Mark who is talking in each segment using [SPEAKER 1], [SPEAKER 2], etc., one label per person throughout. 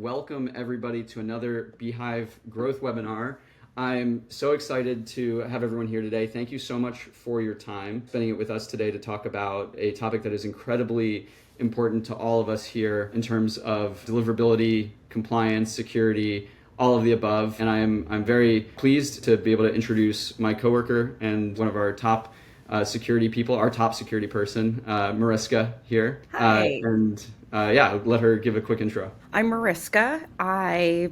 [SPEAKER 1] welcome everybody to another beehiiv growth webinar. I'm so excited to have everyone here today. Thank you so much for your time, spending it with us today to talk about a topic that is incredibly important to all of us here in terms of deliverability, compliance, security, all of the above. And I'm very pleased to be able to introduce my coworker and one of our top security people, our top security person, Mariska here.
[SPEAKER 2] Hi.
[SPEAKER 1] Let her give a quick intro.
[SPEAKER 2] I'm Mariska. I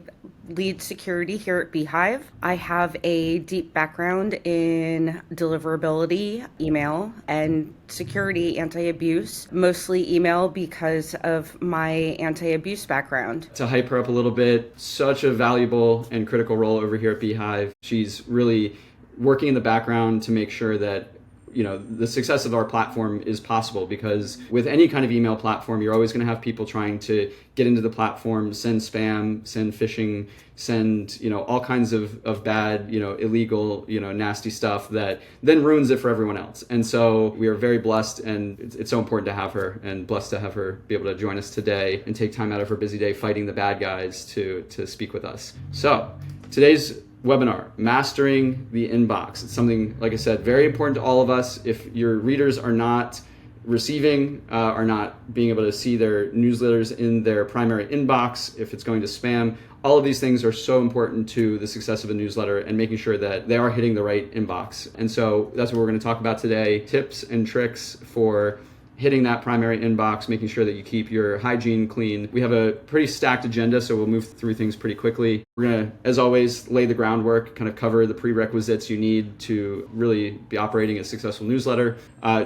[SPEAKER 2] lead security here at beehiiv. I have a deep background in deliverability, email, and security anti-abuse, mostly email because of my anti-abuse background.
[SPEAKER 1] To hype her up a little bit, such a valuable and critical role over here at beehiiv. She's really working in the background to make sure that the success of our platform is possible, because with any kind of email platform, you're always going to have people trying to get into the platform, send spam, send phishing, send, all kinds of bad, illegal, nasty stuff that then ruins it for everyone else. And so we are very blessed, and it's so important to have her, and blessed to have her be able to join us today and take time out of her busy day fighting the bad guys to speak with us. So today's webinar, Mastering the Inbox. It's something, like I said, very important to all of us. If your readers are not receiving, are not being able to see their newsletters in their primary inbox, if it's going to spam, all of these things are so important to the success of a newsletter and making sure that they are hitting the right inbox. And so that's what we're going to talk about today, tips and tricks for hitting that primary inbox, making sure that you keep your hygiene clean. We have a pretty stacked agenda, so we'll move through things pretty quickly. We're gonna, as always, lay the groundwork, kind of cover the prerequisites you need to really be operating a successful newsletter,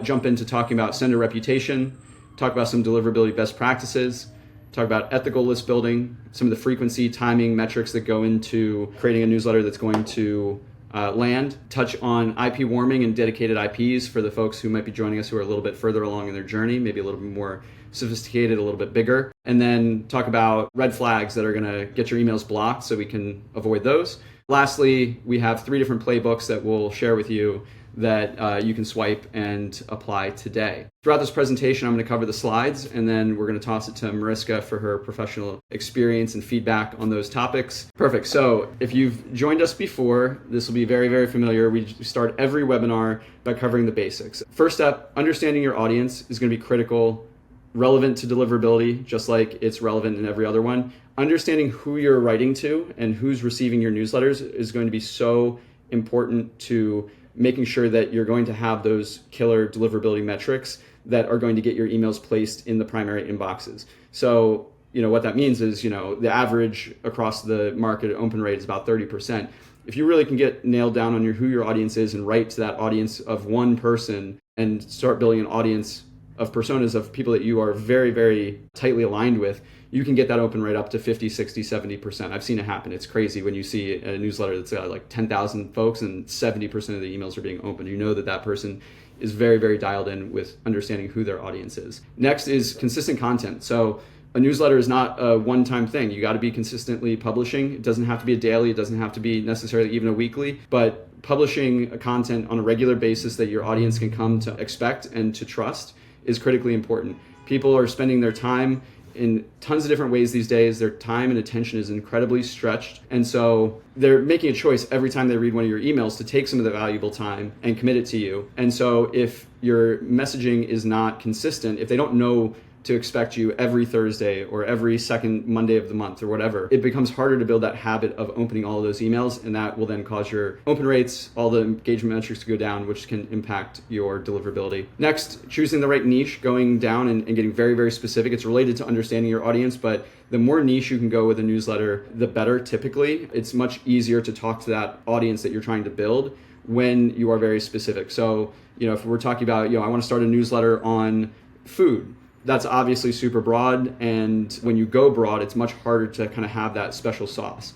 [SPEAKER 1] jump into talking about sender reputation, talk about some deliverability best practices, talk about ethical list building, some of the frequency, timing, metrics that go into creating a newsletter that's going to land, touch on IP warming and dedicated IPs for the folks who might be joining us who are a little bit further along in their journey, maybe a little bit more sophisticated, a little bit bigger, and then talk about red flags that are going to get your emails blocked so we can avoid those. Lastly, we have 3 different playbooks that we'll share with you that you can swipe and apply today. Throughout this presentation, I'm going to cover the slides, and then we're going to toss it to Mariska for her professional experience and feedback on those topics. Perfect. So if you've joined us before, this will be very, very familiar. We start every webinar by covering the basics. First up, understanding your audience is going to be critical, relevant to deliverability, just like it's relevant in every other one. Understanding who you're writing to and who's receiving your newsletters is going to be so important to making sure that you're going to have those killer deliverability metrics that are going to get your emails placed in the primary inboxes. So, what that means is, the average across the market open rate is about 30%. If you really can get nailed down on who your audience is and write to that audience of one person and start building an audience of personas of people that you are very, very tightly aligned with, you can get that open rate up to 50, 60, 70%. I've seen it happen. It's crazy when you see a newsletter that's got like 10,000 folks and 70% of the emails are being opened. You know that person is very, very dialed in with understanding who their audience is. Next is consistent content. So a newsletter is not a one-time thing. You got to be consistently publishing. It doesn't have to be a daily. It doesn't have to be necessarily even a weekly, but publishing a content on a regular basis that your audience can come to expect and to trust is critically important. People are spending their time in tons of different ways these days. Their time and attention is incredibly stretched. And so they're making a choice every time they read one of your emails to take some of the valuable time and commit it to you. And so if your messaging is not consistent, if they don't know to expect you every Thursday or every second Monday of the month or whatever, it becomes harder to build that habit of opening all of those emails, and that will then cause your open rates, all the engagement metrics to go down, which can impact your deliverability. Next, choosing the right niche, going down and getting very, very specific. It's related to understanding your audience, but the more niche you can go with a newsletter, the better typically. It's much easier to talk to that audience that you're trying to build when you are very specific. So, if we're talking about, I want to start a newsletter on food, that's obviously super broad, and when you go broad, it's much harder to kind of have that special sauce.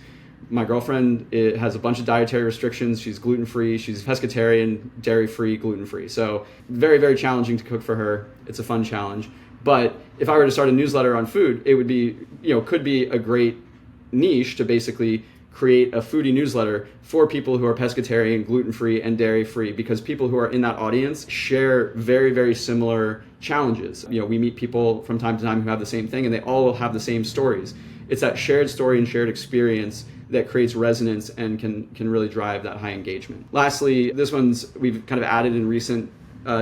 [SPEAKER 1] My girlfriend has a bunch of dietary restrictions. She's gluten-free, she's pescatarian, dairy-free, gluten-free. So very, very challenging to cook for her. It's a fun challenge. But if I were to start a newsletter on food, it would be, could be a great niche to basically create a foodie newsletter for people who are pescatarian, gluten-free, and dairy-free, because people who are in that audience share very, very similar challenges. We meet people from time to time who have the same thing, and they all have the same stories. It's that shared story and shared experience that creates resonance and can really drive that high engagement. Lastly, this one's we've kind of added in recent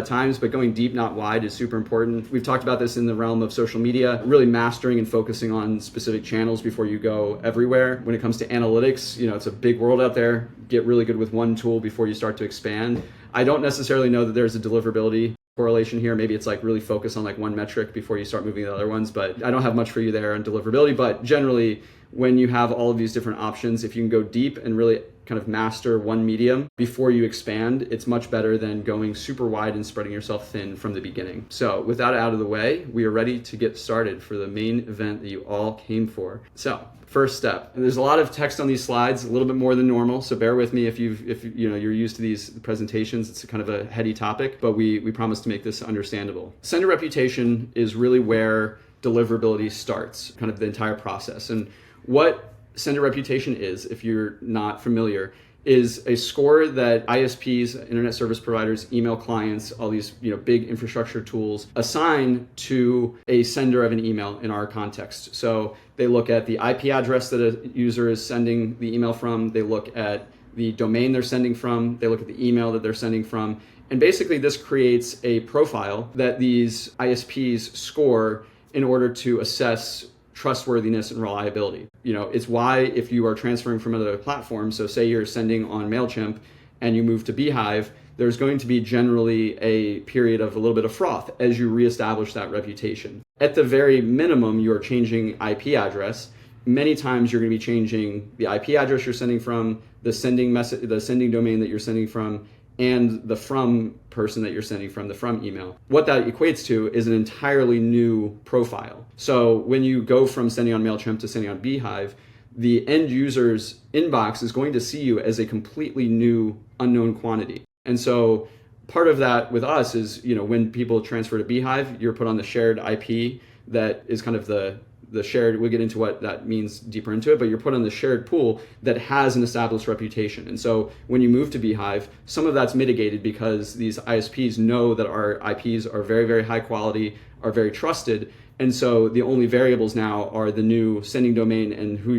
[SPEAKER 1] times, but going deep, not wide, is super important. We've talked about this in the realm of social media, really mastering and focusing on specific channels before you go everywhere. When it comes to analytics, it's a big world out there. Get really good with one tool before you start to expand. I don't necessarily know that there's a deliverability correlation here. Maybe it's like really focus on like one metric before you start moving to the other ones, but I don't have much for you there on deliverability. But generally, when you have all of these different options, if you can go deep and really kind of master one medium before you expand, it's much better than going super wide and spreading yourself thin from the beginning. So with that out of the way, we are ready to get started for the main event that you all came for. So first step, and there's a lot of text on these slides, a little bit more than normal, so bear with me if you're used to these presentations. It's kind of a heady topic, but we promise to make this understandable. Sender reputation is really where deliverability starts, kind of the entire process. And what sender reputation is, if you're not familiar, is a score that ISPs, internet service providers, email clients, all these big infrastructure tools assign to a sender of an email in our context. So they look at the IP address that a user is sending the email from, they look at the domain they're sending from, they look at the email that they're sending from, and basically this creates a profile that these ISPs score in order to assess trustworthiness and reliability. It's why if you are transferring from another platform, so say you're sending on MailChimp and you move to beehiiv, there's going to be generally a period of a little bit of froth as you reestablish that reputation. At the very minimum, you're changing IP address. Many times you're going to be changing the IP address you're sending from, the sending domain that you're sending from, and the from person that you're sending from, the from email. What that equates to is an entirely new profile. So when you go from sending on MailChimp to sending on beehiiv, the end user's inbox is going to see you as a completely new unknown quantity. And so part of that with us is, when people transfer to beehiiv, you're put on the shared IP that is kind of the shared, we'll get into what that means deeper into it, but you're put on the shared pool that has an established reputation. And so when you move to beehiiv, some of that's mitigated because these ISPs know that our IPs are very, very high quality, are very trusted. And so the only variables now are the new sending domain and who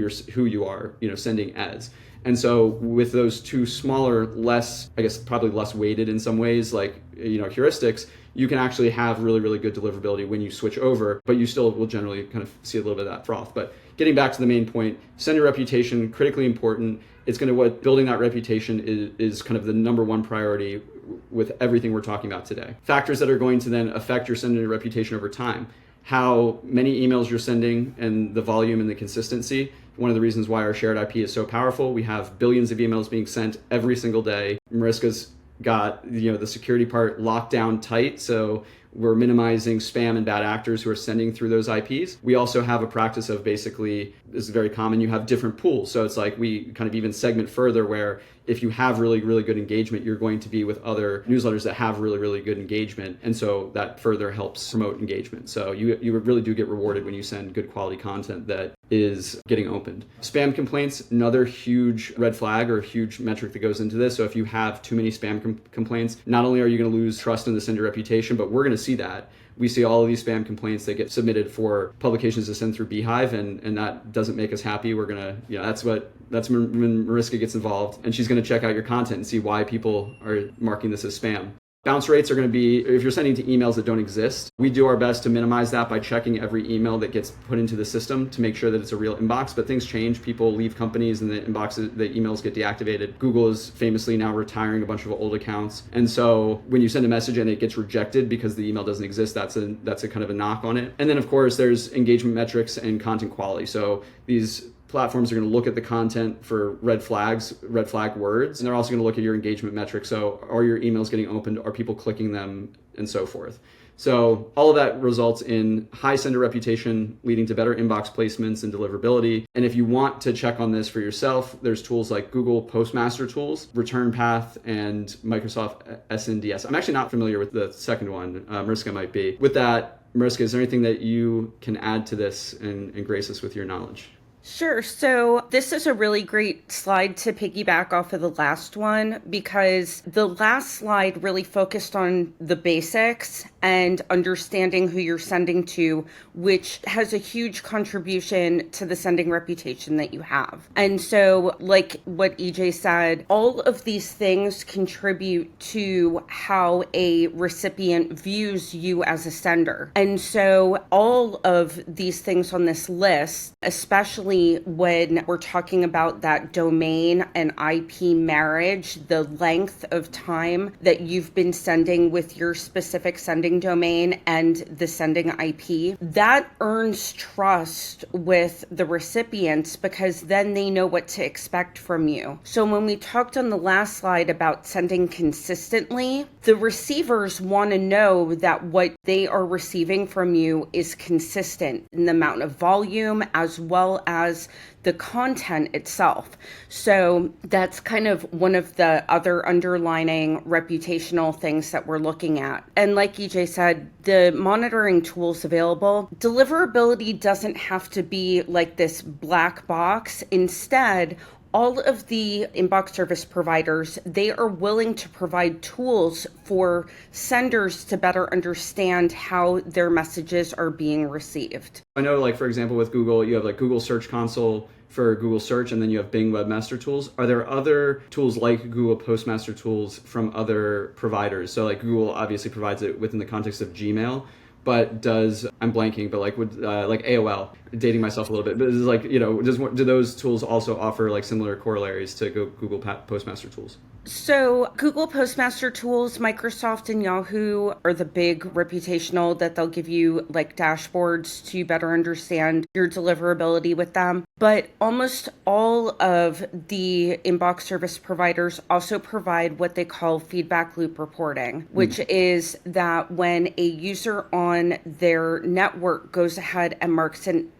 [SPEAKER 1] you are sending as. And so with those two smaller, less, I guess probably less weighted in some ways, like heuristics, you can actually have really, really good deliverability when you switch over, but you still will generally kind of see a little bit of that froth. But getting back to the main point, sender reputation, critically important. It's going to building that reputation is kind of the number one priority with everything we're talking about today. Factors that are going to then affect your sender reputation over time. How many emails you're sending and the volume and the consistency. One of the reasons why our shared IP is so powerful. We have billions of emails being sent every single day. Mariska's got the security part locked down tight, so we're minimizing spam and bad actors who are sending through those IPs. We also have a practice of basically, this is very common, you have different pools. So it's like we kind of even segment further where if you have really, really good engagement, you're going to be with other newsletters that have really, really good engagement. And so that further helps promote engagement. So you really do get rewarded when you send good quality content that is getting opened. Spam complaints, another huge red flag or huge metric that goes into this. So if you have too many spam complaints, not only are you going to lose trust in the sender reputation, but we're going to see that. We see all of these spam complaints that get submitted for publications to send through beehiiv, and that doesn't make us happy. We're gonna, that's when Mariska gets involved, and she's gonna check out your content and see why people are marking this as spam. Bounce rates are going to be, if you're sending to emails that don't exist, we do our best to minimize that by checking every email that gets put into the system to make sure that it's a real inbox, but things change. People leave companies and the emails get deactivated. Google is famously now retiring a bunch of old accounts. And so when you send a message and it gets rejected because the email doesn't exist, that's a kind of a knock on it. And then of course there's engagement metrics and content quality. So these platforms are going to look at the content for red flag words, and they're also going to look at your engagement metrics. So are your emails getting opened? Are people clicking them? And so forth. So all of that results in high sender reputation, leading to better inbox placements and deliverability. And if you want to check on this for yourself, there's tools like Google Postmaster Tools, Return Path, and Microsoft SNDS. I'm actually not familiar with the second one. Mariska might be. With that, Mariska, is there anything that you can add to this and grace us with your knowledge?
[SPEAKER 2] Sure. So this is a really great slide to piggyback off of the last one, because the last slide really focused on the basics and understanding who you're sending to, which has a huge contribution to the sending reputation that you have. And so, like what EJ said, all of these things contribute to how a recipient views you as a sender. And so all of these things on this list, especially when we're talking about that domain and IP marriage, the length of time that you've been sending with your specific sending domain and the sending IP, that earns trust with the recipients, because then they know what to expect from you. So when we talked on the last slide about sending consistently, the receivers want to know that what they are receiving from you is consistent in the amount of volume as well as the content itself. So that's kind of one of the other underlining reputational things that we're looking at. And like EJ said, the monitoring tools available, deliverability doesn't have to be like this black box. Instead, all of the inbox service providers, they are willing to provide tools for senders to better understand how their messages are being received.
[SPEAKER 1] I know, like, for example, with Google, you have like Google Search Console for Google Search, and then you have Bing Webmaster Tools. Are there other tools like Google Postmaster Tools from other providers? So like Google obviously provides it within the context of Gmail, but I'm blanking, but like AOL, dating myself a little bit, but it's like, do those tools also offer like similar corollaries to Google Postmaster Tools?
[SPEAKER 2] So Google Postmaster Tools, Microsoft, and Yahoo are the big reputational that they'll give you like dashboards to better understand your deliverability with them. But almost all of the inbox service providers also provide what they call feedback loop reporting, which is that when a user on their network goes ahead and marks an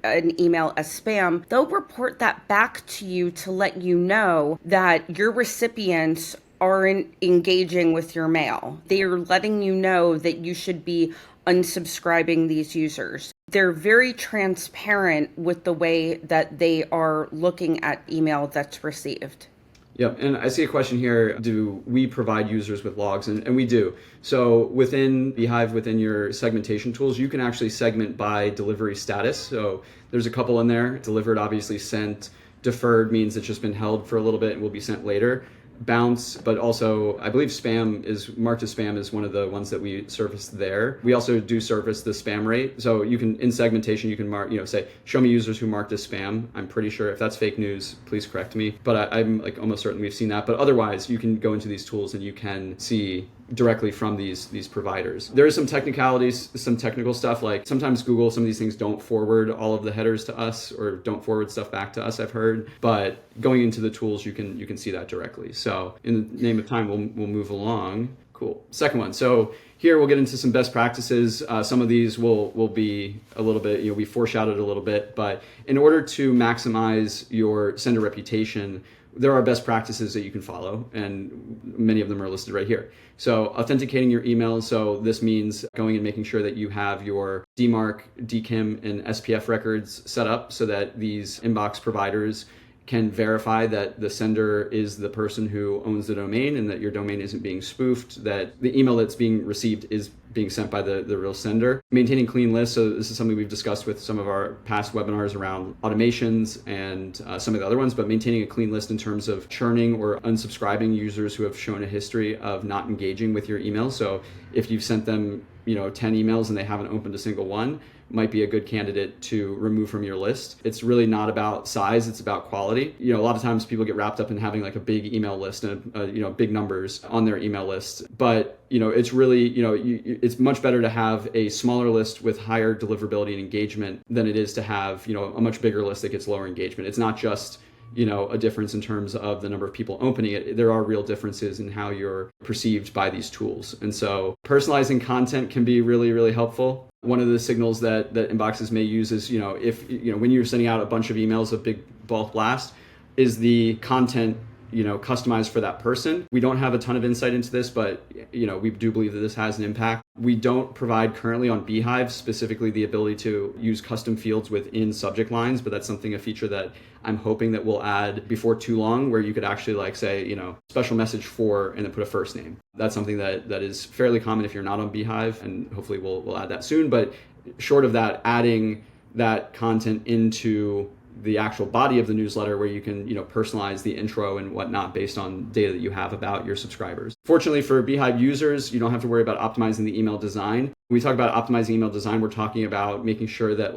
[SPEAKER 2] email as spam, they'll report that back to you to let you know that your recipients aren't engaging with your mail. They are letting you know that you should be unsubscribing these users. They're very transparent with the way that they are looking at email that's received.
[SPEAKER 1] Yep, and I see a question here, do we provide users with logs? And we do. So within beehiiv, within your segmentation tools, you can actually segment by delivery status. So there's a couple in there. Delivered, obviously sent. Deferred means it's just been held for a little bit and will be sent later. Bounce, but also I believe spam is marked as spam is one of the ones that we surface there. We also do surface the spam rate. So you can, in segmentation, you can mark, say, show me users who marked as spam. I'm pretty sure if that's fake news, please correct me. But I'm like almost certain we've seen that. But otherwise, you can go into these tools and you can see directly from these providers. There is some technicalities, some technical stuff, like sometimes Google, some of these things don't forward all of the headers to us or don't forward stuff back to us, I've heard. But going into the tools, you can see that directly. So in the name of time, we'll move along. Cool. Second one. So here we'll get into some best practices. Some of these will be a little bit, we foreshadowed a little bit, but in order to maximize your sender reputation, there are best practices that you can follow, and many of them are listed right here. So authenticating your emails. So this means going and making sure that you have your DMARC, DKIM, and SPF records set up so that these inbox providers can verify that the sender is the person who owns the domain and that your domain isn't being spoofed, that the email that's being received is being sent by the real sender. Maintaining clean lists. So this is something we've discussed with some of our past webinars around automations and some of the other ones, but maintaining a clean list in terms of churning or unsubscribing users who have shown a history of not engaging with your email. So if you've sent them 10 emails and they haven't opened a single one, might be a good candidate to remove from your list. It's really not about size, it's about quality. A lot of times people get wrapped up in having like a big email list and big numbers on their email list. But it's really, it's much better to have a smaller list with higher deliverability and engagement than it is to have, a much bigger list that gets lower engagement. It's not just a difference in terms of the number of people opening it. There are real differences in how you're perceived by these tools. And so personalizing content can be really, really helpful. One of the signals that inboxes may use is, if when you're sending out a bunch of emails, a big bulk blast, is the content customized for that person. We don't have a ton of insight into this, but we do believe that this has an impact. We don't provide currently on beehiiv specifically the ability to use custom fields within subject lines, but that's a feature that I'm hoping that we'll add before too long, where you could actually say, special message for, and then put a first name. That's something that is fairly common if you're not on beehiiv, and hopefully we'll add that soon. But short of that, adding that content into the actual body of the newsletter where you can, personalize the intro and whatnot based on data that you have about your subscribers. Fortunately for beehiiv users, you don't have to worry about optimizing the email design. When we talk about optimizing email design, we're talking about making sure that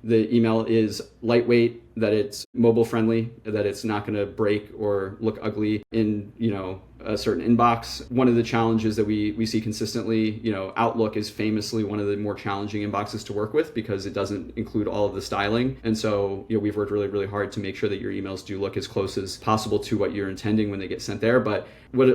[SPEAKER 1] the email is lightweight, that it's mobile friendly, that it's not going to break or look ugly in, a certain inbox. One of the challenges that we see consistently, Outlook is famously one of the more challenging inboxes to work with because it doesn't include all of the styling. And so, we've worked really, really hard to make sure that your emails do look as close as possible to what you're intending when they get sent there. But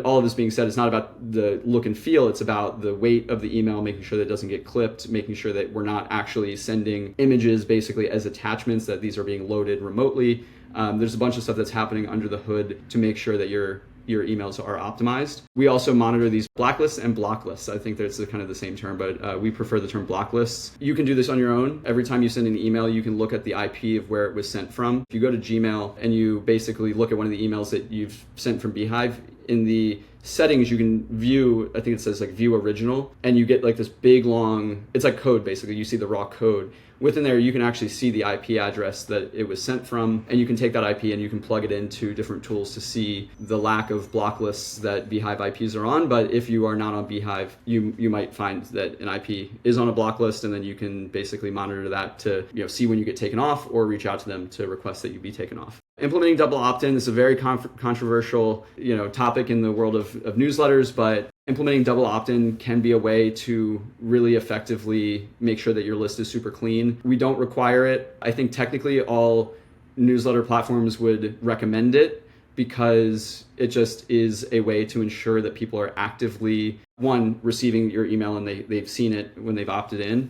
[SPEAKER 1] all of this being said, it's not about the look and feel, it's about the weight of the email, making sure that it doesn't get clipped, making sure that we're not actually sending images basically as attachments, that these are being loaded remotely. There's a bunch of stuff that's happening under the hood to make sure that your emails are optimized. We also monitor these blacklists and block lists. I think that's kind of the same term, but we prefer the term block lists. You can do this on your own. Every time you send an email, you can look at the IP of where it was sent from. If you go to Gmail and you basically look at one of the emails that you've sent from beehiiv, in the settings you can view, I think it says view original, and you get this big long, it's like code basically. You see the raw code. Within there, you can actually see the IP address that it was sent from, and you can take that IP and you can plug it into different tools to see the lack of block lists that beehiiv IPs are on. But if you are not on beehiiv, you might find that an IP is on a block list, and then you can basically monitor that to see when you get taken off or reach out to them to request that you be taken off. Implementing double opt-in is a very controversial topic in the world of newsletters, but implementing double opt-in can be a way to really effectively make sure that your list is super clean. We don't require it. I think technically all newsletter platforms would recommend it because it just is a way to ensure that people are actively, one, receiving your email and they've seen it when they've opted in.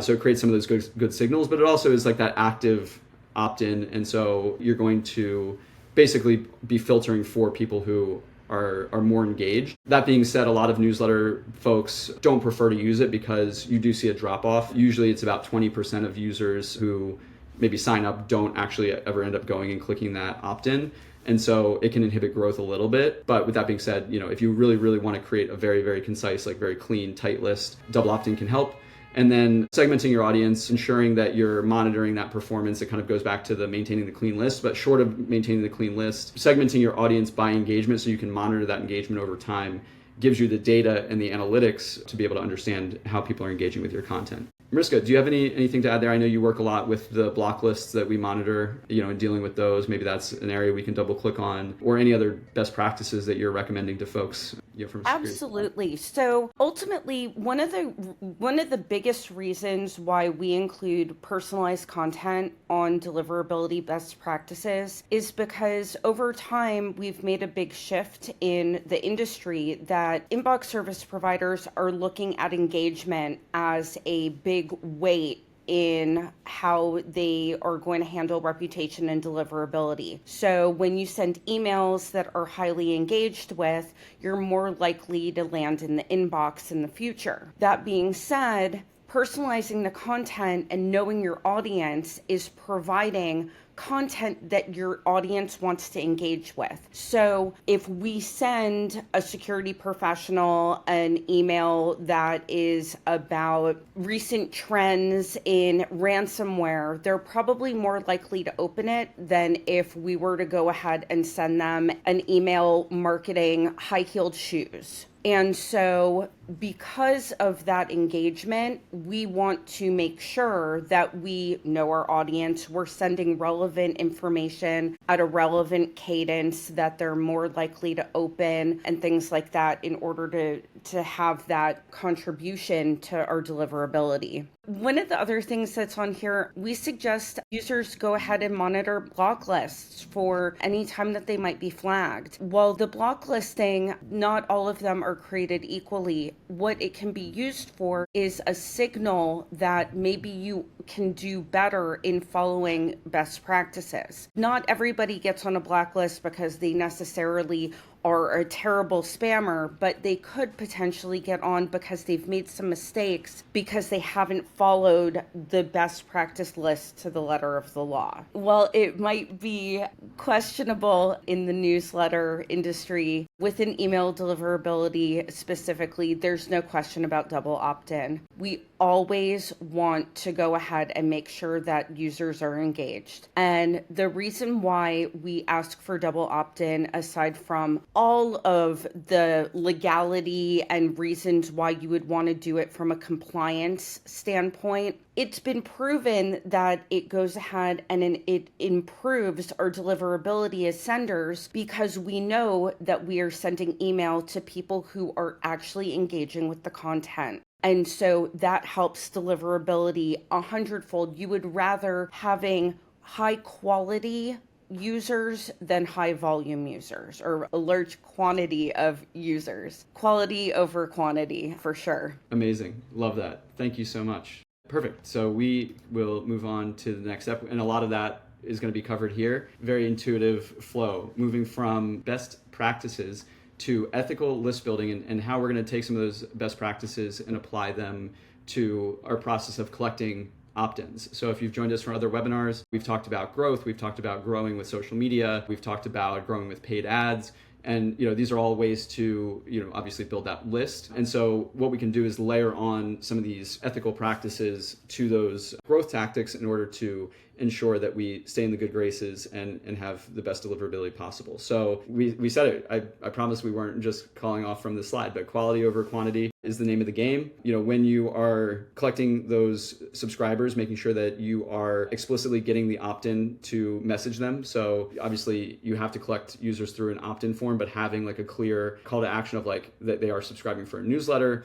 [SPEAKER 1] So it creates some of those good signals, but it also is that active opt-in, and so you're going to basically be filtering for people who are more engaged. That being said, a lot of newsletter folks don't prefer to use it because you do see a drop-off. Usually it's about 20% of users who maybe sign up don't actually ever end up going and clicking that opt-in. And so it can inhibit growth a little bit. But with that being said, if you really, really want to create a very, very concise, very clean, tight list, double opt-in can help. And then segmenting your audience, ensuring that you're monitoring that performance. It kind of goes back to the maintaining the clean list, but short of maintaining the clean list, segmenting your audience by engagement so you can monitor that engagement over time gives you the data and the analytics to be able to understand how people are engaging with your content. Mariska, do you have anything to add there? I know you work a lot with the block lists that we monitor, and dealing with those. Maybe that's an area we can double click on, or any other best practices that you're recommending to folks from
[SPEAKER 2] Absolutely. So ultimately, one of the biggest reasons why we include personalized content on deliverability best practices is because over time we've made a big shift in the industry that inbox service providers are looking at engagement as a big weight in how they are going to handle reputation and deliverability. So when you send emails that are highly engaged with, you're more likely to land in the inbox in the future. That being said, personalizing the content and knowing your audience is providing content that your audience wants to engage with. So if we send a security professional an email that is about recent trends in ransomware, they're probably more likely to open it than if we were to go ahead and send them an email marketing high-heeled shoes. And so because of that engagement, we want to make sure that we know our audience, we're sending relevant information at a relevant cadence, that they're more likely to open and things like that in order to have that contribution to our deliverability. One of the other things that's on here, we suggest users go ahead and monitor block lists for any time that they might be flagged. While the block listing, not all of them are created equally, what it can be used for is a signal that maybe you can do better in following best practices. Not everybody gets on a blacklist because they necessarily are a terrible spammer, but they could potentially get on because they've made some mistakes because they haven't followed the best practice list to the letter of the law. While it might be questionable in the newsletter industry, within email deliverability specifically, there's no question about double opt-in. We always want to go ahead and make sure that users are engaged. And the reason why we ask for double opt-in, aside from all of the legality and reasons why you would want to do it from a compliance standpoint, it's been proven that it goes ahead and it improves our deliverability as senders because we know that we are sending email to people who are actually engaging with the content. And so that helps deliverability 100-fold. You would rather having high quality users than high volume users, or a large quantity of users. Quality over quantity, for sure.
[SPEAKER 1] Amazing. Love that. Thank you so much. Perfect. So we will move on to the next step, and a lot of that is going to be covered here. Very intuitive flow, moving from best practices to ethical list building, and how we're going to take some of those best practices and apply them to our process of collecting opt-ins. So if you've joined us for other webinars, we've talked about growth, we've talked about growing with social media, we've talked about growing with paid ads. And these are all ways to obviously build that list. And so what we can do is layer on some of these ethical practices to those growth tactics in order to ensure that we stay in the good graces and have the best deliverability possible. So we said it. I promise we weren't just calling off from the slide, but quality over quantity is the name of the game. When you are collecting those subscribers, making sure that you are explicitly getting the opt-in to message them. So obviously you have to collect users through an opt-in form, but having like a clear call to action of like that they are subscribing for a newsletter,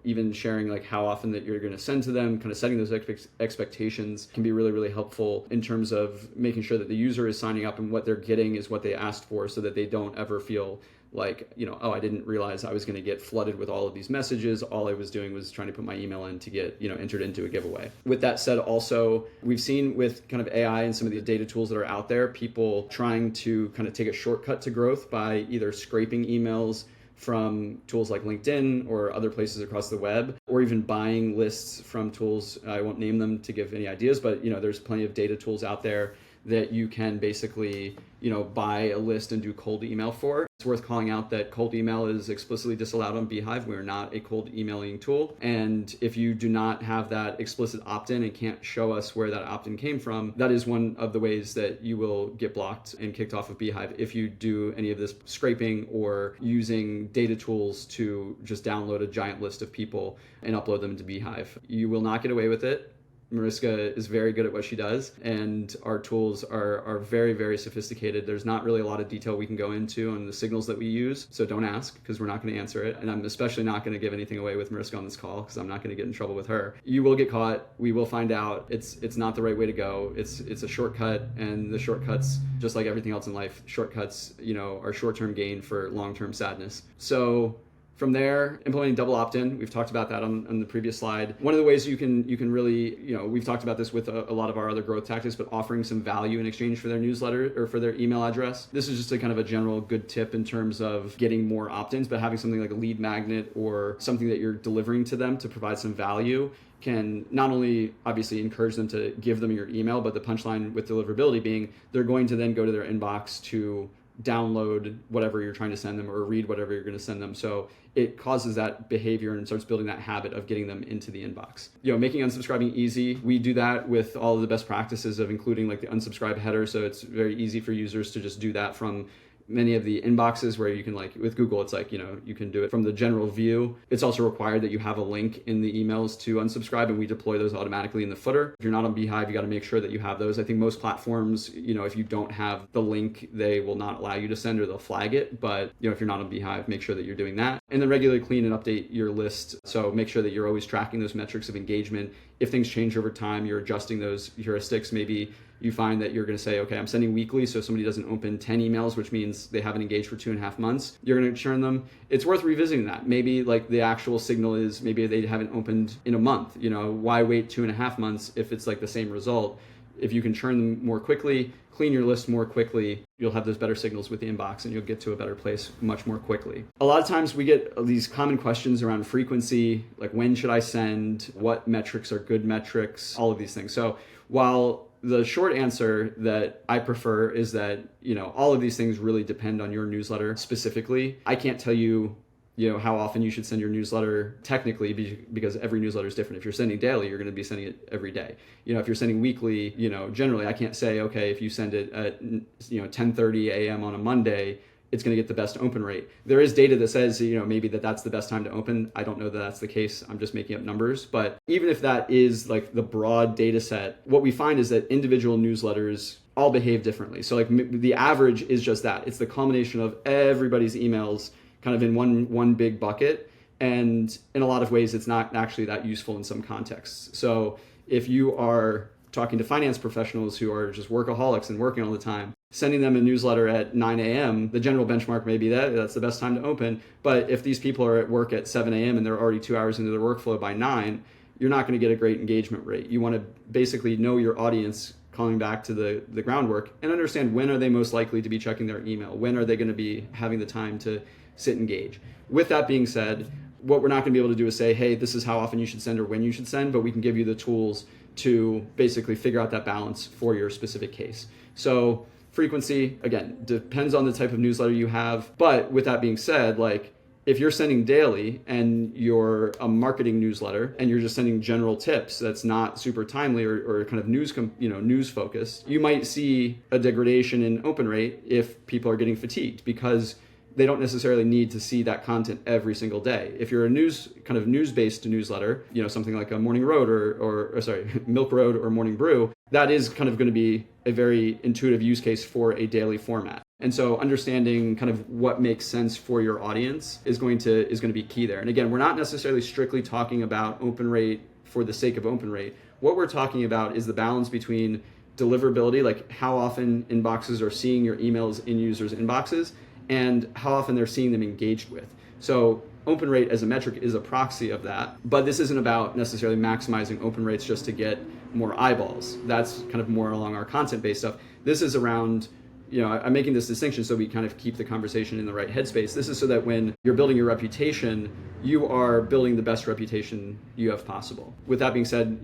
[SPEAKER 1] even sharing like how often that you're going to send to them, kind of setting those expectations can be really, really helpful in terms of making sure that the user is signing up and what they're getting is what they asked for, so that they don't ever feel like, oh, I didn't realize I was going to get flooded with all of these messages. All I was doing was trying to put my email in to get, entered into a giveaway. With that said, also, we've seen with kind of AI and some of the data tools that are out there, people trying to kind of take a shortcut to growth by either scraping emails from tools like LinkedIn or other places across the web, or even buying lists from tools. I won't name them to give any ideas, but there's plenty of data tools out there that you can basically, buy a list and do cold email for. It's worth calling out that cold email is explicitly disallowed on beehiiv. We're not a cold emailing tool. And if you do not have that explicit opt-in and can't show us where that opt-in came from, that is one of the ways that you will get blocked and kicked off of beehiiv if you do any of this scraping or using data tools to just download a giant list of people and upload them to beehiiv. You will not get away with it. Mariska is very good at what she does, and our tools are very, very sophisticated. There's not really a lot of detail we can go into on the signals that we use, so don't ask because we're not going to answer it. And I'm especially not going to give anything away with Mariska on this call because I'm not going to get in trouble with her. You will get caught. We will find out. It's not the right way to go. It's a shortcut, and the shortcuts, just like everything else in life, shortcuts, are short-term gain for long-term sadness. So from there, implementing double opt-in, we've talked about that on the previous slide. One of the ways you can really, we've talked about this with a lot of our other growth tactics, but offering some value in exchange for their newsletter or for their email address. This is just a kind of a general good tip in terms of getting more opt-ins, but having something like a lead magnet or something that you're delivering to them to provide some value can not only obviously encourage them to give them your email, but the punchline with deliverability being they're going to then go to their inbox to download whatever you're trying to send them or read whatever you're going to send them. So it causes that behavior and starts building that habit of getting them into the inbox. Making unsubscribing easy. We do that with all of the best practices of including like the unsubscribe header. So it's very easy for users to just do that from many of the inboxes where you can, like with Google, it's like, you can do it from the general view. It's also required that you have a link in the emails to unsubscribe, and we deploy those automatically in the footer. If you're not on beehiiv, you got to make sure that you have those. I think most platforms, if you don't have the link, they will not allow you to send, or they'll flag it. But if you're not on beehiiv, make sure that you're doing that. And then regularly clean and update your list. So make sure that you're always tracking those metrics of engagement. If things change over time, you're adjusting those heuristics. Maybe you find that you're going to say, okay, I'm sending weekly, so if somebody doesn't open 10 emails, which means they haven't engaged for 2.5 months, you're going to churn them. It's worth revisiting that. Maybe like the actual signal is maybe they haven't opened in a month. Why wait 2.5 months if it's like the same result? If you can churn them more quickly, clean your list more quickly, you'll have those better signals with the inbox, and you'll get to a better place much more quickly. A lot of times we get these common questions around frequency, like when should I send, what metrics are good metrics, all of these things. So while the short answer that I prefer is that, all of these things really depend on your newsletter specifically. I can't tell you, how often you should send your newsletter technically, because every newsletter is different. If you're sending daily, you're going to be sending it every day. If you're sending weekly, generally I can't say, okay, if you send it at, 10:30 a.m. on a Monday, it's going to get the best open rate. There is data that says, maybe that's the best time to open. I don't know that that's the case. I'm just making up numbers. But even if that is like the broad data set, what we find is that individual newsletters all behave differently. So like the average is just that. It's the combination of everybody's emails kind of in one big bucket. And in a lot of ways, it's not actually that useful in some contexts. So if you are talking to finance professionals who are just workaholics and working all the time, sending them a newsletter at 9 a.m., the general benchmark may be that's the best time to open. But if these people are at work at 7 a.m. and they're already 2 hours into their workflow by 9, you're not going to get a great engagement rate. You want to basically know your audience, calling back to the groundwork, and understand when are they most likely to be checking their email? When are they going to be having the time to sit and engage? With that being said, what we're not going to be able to do is say, hey, this is how often you should send or when you should send, but we can give you the tools to basically figure out that balance for your specific case. So frequency, again, depends on the type of newsletter you have. But with that being said, like if you're sending daily and you're a marketing newsletter and you're just sending general tips that's not super timely or kind of news focused, you might see a degradation in open rate if people are getting fatigued, because they don't necessarily need to see that content every single day. If you're a news-based newsletter, something like a Morning Road or Milk Road or Morning Brew, that is kind of going to be a very intuitive use case for a daily format. And so understanding kind of what makes sense for your audience is going to be key there. And again, we're not necessarily strictly talking about open rate for the sake of open rate. What we're talking about is the balance between deliverability, like how often inboxes are seeing your emails in users' inboxes, and how often they're seeing them engaged with. So open rate as a metric is a proxy of that, but this isn't about necessarily maximizing open rates just to get more eyeballs. That's kind of more along our content-based stuff. This is around, I'm making this distinction so we kind of keep the conversation in the right headspace. This is so that when you're building your reputation, you are building the best reputation you have possible. With that being said,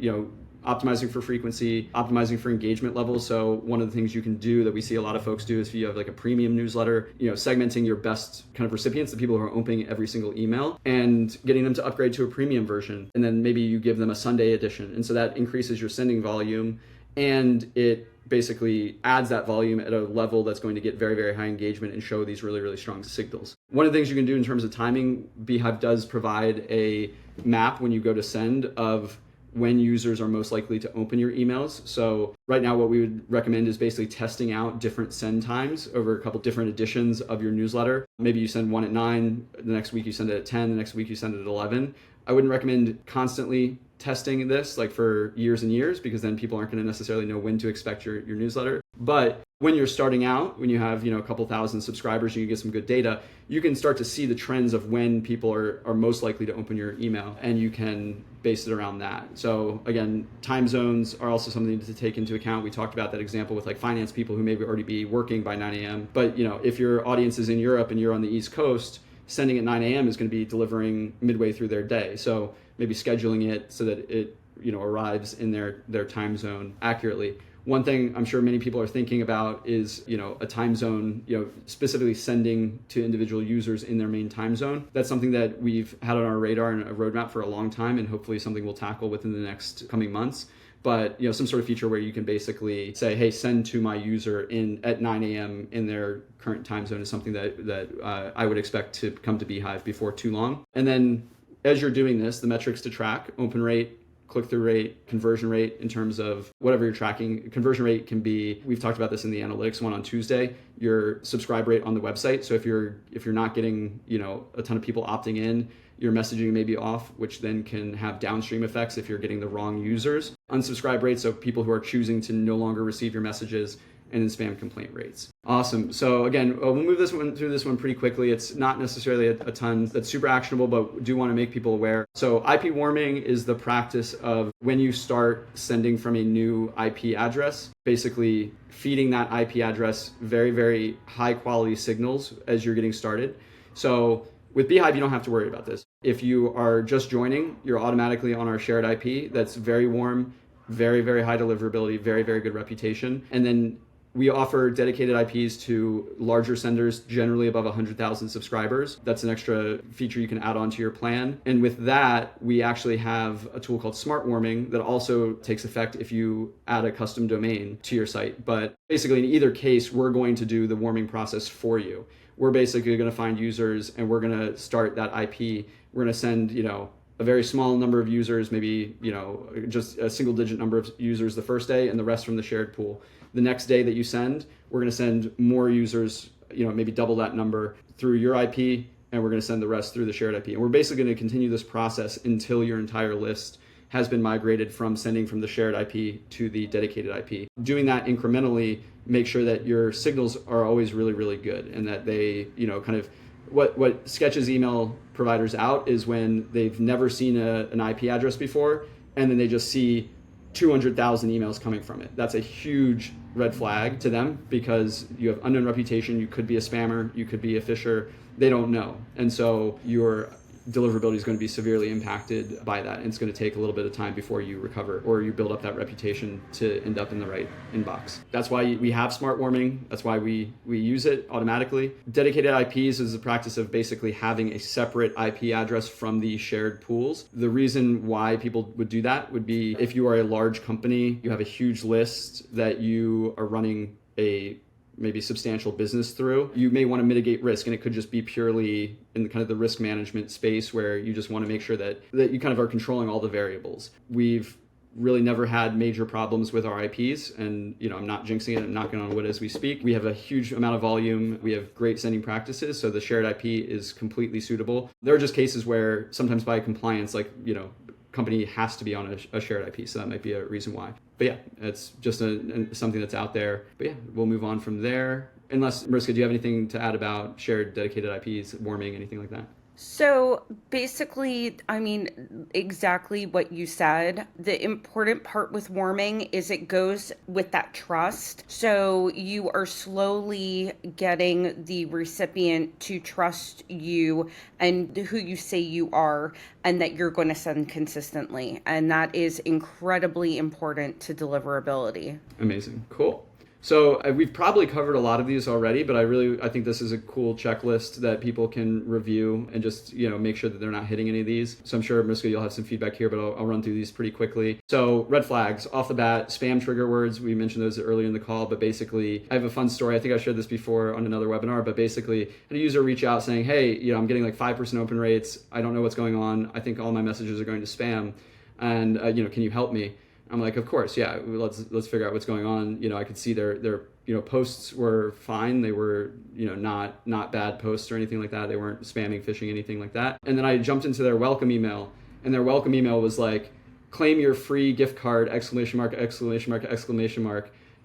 [SPEAKER 1] optimizing for frequency, optimizing for engagement levels. So one of the things you can do that we see a lot of folks do is if you have like a premium newsletter, segmenting your best kind of recipients, the people who are opening every single email, and getting them to upgrade to a premium version. And then maybe you give them a Sunday edition. And so that increases your sending volume, and it basically adds that volume at a level that's going to get very, very high engagement and show these really, really strong signals. One of the things you can do in terms of timing, beehiiv does provide a map when you go to send of when users are most likely to open your emails. So right now what we would recommend is basically testing out different send times over a couple different editions of your newsletter. Maybe you send one at 9, the next week you send it at 10, the next week you send it at 11. I wouldn't recommend constantly testing this like for years and years, because then people aren't going to necessarily know when to expect your newsletter. But when you're starting out, when you have a couple thousand subscribers and you get some good data, you can start to see the trends of when people are most likely to open your email, and you can base it around that. So again, time zones are also something to take into account. We talked about that example with like finance people who maybe already be working by 9 a.m. But if your audience is in Europe and you're on the East Coast, sending at 9 a.m. is going to be delivering midway through their day. So maybe scheduling it so that it arrives in their time zone accurately. One thing I'm sure many people are thinking about is, a time zone, specifically sending to individual users in their main time zone. That's something that we've had on our radar and a roadmap for a long time, and hopefully something we'll tackle within the next coming months. but some sort of feature where you can basically say, hey, send to my user at 9 a.m. in their current time zone is something that I would expect to come to beehiiv before too long. And then as you're doing this, the metrics to track: open rate, click-through rate, conversion rate, in terms of whatever you're tracking. Conversion rate can be, we've talked about this in the analytics one on Tuesday, your subscribe rate on the website. So if you're not getting, a ton of people opting in, your messaging may be off, which then can have downstream effects if you're getting the wrong users. Unsubscribe rates, so people who are choosing to no longer receive your messages, and then spam complaint rates. Awesome. So again, we'll move through this one pretty quickly. It's not necessarily a ton that's super actionable, but do want to make people aware. So IP warming is the practice of when you start sending from a new IP address, basically feeding that IP address very, very high quality signals as you're getting started. So with beehiiv, you don't have to worry about this. If you are just joining, you're automatically on our shared IP. That's very warm, very, very high deliverability, very, very good reputation. And then we offer dedicated IPs to larger senders, generally above 100,000 subscribers. That's an extra feature you can add on to your plan. And with that, we actually have a tool called Smart Warming that also takes effect if you add a custom domain to your site. But basically, in either case, we're going to do the warming process for you. We're basically going to find users and we're going to start that IP. We're going to send, a very small number of users, maybe, just a single digit number of users the first day and the rest from the shared pool. The next day that you send, we're going to send more users, maybe double that number through your IP, and we're going to send the rest through the shared IP. And we're basically going to continue this process until your entire list has been migrated from sending from the shared IP to the dedicated IP. Doing that incrementally, make sure that your signals are always really, really good, and that they, kind of what sketches email providers out is when they've never seen an IP address before, and then they just see 200,000 emails coming from it. That's a huge red flag to them because you have unknown reputation. You could be a spammer, you could be a phisher. They don't know. And so your deliverability is going to be severely impacted by that. And it's going to take a little bit of time before you recover or you build up that reputation to end up in the right inbox. That's why we have smart warming. That's why we use it automatically. Dedicated IPs is the practice of basically having a separate IP address from the shared pools. The reason why people would do that would be if you are a large company, you have a huge list that you are running a maybe substantial business through, you may want to mitigate risk. And it could just be purely in kind of the risk management space where you just want to make sure that you kind of are controlling all the variables. We've really never had major problems with our IPs. And, I'm not jinxing it, I'm knocking on wood as we speak. We have a huge amount of volume. We have great sending practices. So the shared IP is completely suitable. There are just cases where sometimes by compliance, company has to be on a shared IP. So that might be a reason why. But yeah, it's just something that's out there. But yeah, we'll move on from there. Unless, Mariska, do you have anything to add about shared dedicated IPs, warming, anything like that?
[SPEAKER 2] So basically, exactly what you said. The important part with warming is it goes with that trust. So you are slowly getting the recipient to trust you and who you say you are and that you're going to send consistently. And that is incredibly important to deliverability.
[SPEAKER 1] Amazing. Cool. So we've probably covered a lot of these already, but I think this is a cool checklist that people can review and just, make sure that they're not hitting any of these. So I'm sure, Mariska, you'll have some feedback here, but I'll run through these pretty quickly. So red flags off the bat, spam trigger words. We mentioned those earlier in the call, but basically I have a fun story. I think I shared this before on another webinar, but basically a user reach out saying, hey, I'm getting 5% open rates. I don't know what's going on. I think all my messages are going to spam. And, can you help me? I'm like, of course, yeah. Let's figure out what's going on. I could see their posts were fine. They were not bad posts or anything like that. They weren't spamming, phishing, anything like that. And then I jumped into their welcome email, and their welcome email was like, claim your free gift card! !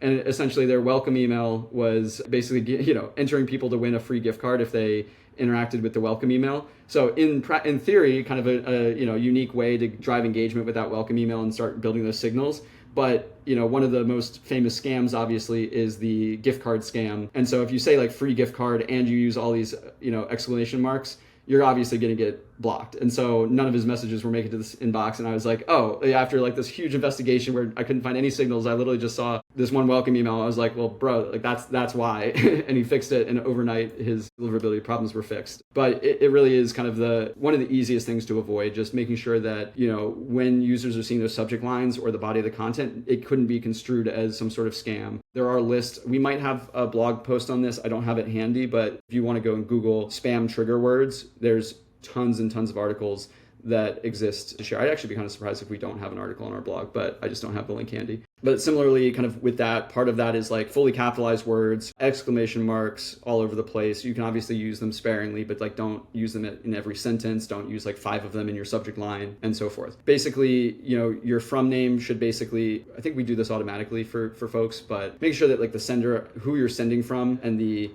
[SPEAKER 1] And essentially, their welcome email was basically entering people to win a free gift card if they interacted with the welcome email. So in theory, kind of a unique way to drive engagement with that welcome email and start building those signals. But one of the most famous scams obviously is the gift card scam. And so if you say free gift card and you use all these exclamation marks, you're obviously going to get blocked. And so none of his messages were making to this inbox. And I was like, oh, after like this huge investigation where I couldn't find any signals, I literally just saw this one welcome email. I was like, well, bro, like that's why. And he fixed it. And overnight his deliverability problems were fixed. But it really is kind of one of the easiest things to avoid, just making sure that, when users are seeing those subject lines or the body of the content, it couldn't be construed as some sort of scam. There are lists. We might have a blog post on this. I don't have it handy, but if you want to go and Google spam trigger words, there's tons and tons of articles that exist to share. I'd actually be kind of surprised if we don't have an article on our blog, but I just don't have the link handy. But similarly, kind of with that, part of that is like fully capitalized words, exclamation marks all over the place. You can obviously use them sparingly, but like don't use them in every sentence. Don't use like 5 of them in your subject line and so forth. Basically, your from name should basically, I think we do this automatically for folks, but make sure that like the sender, who you're sending from, and the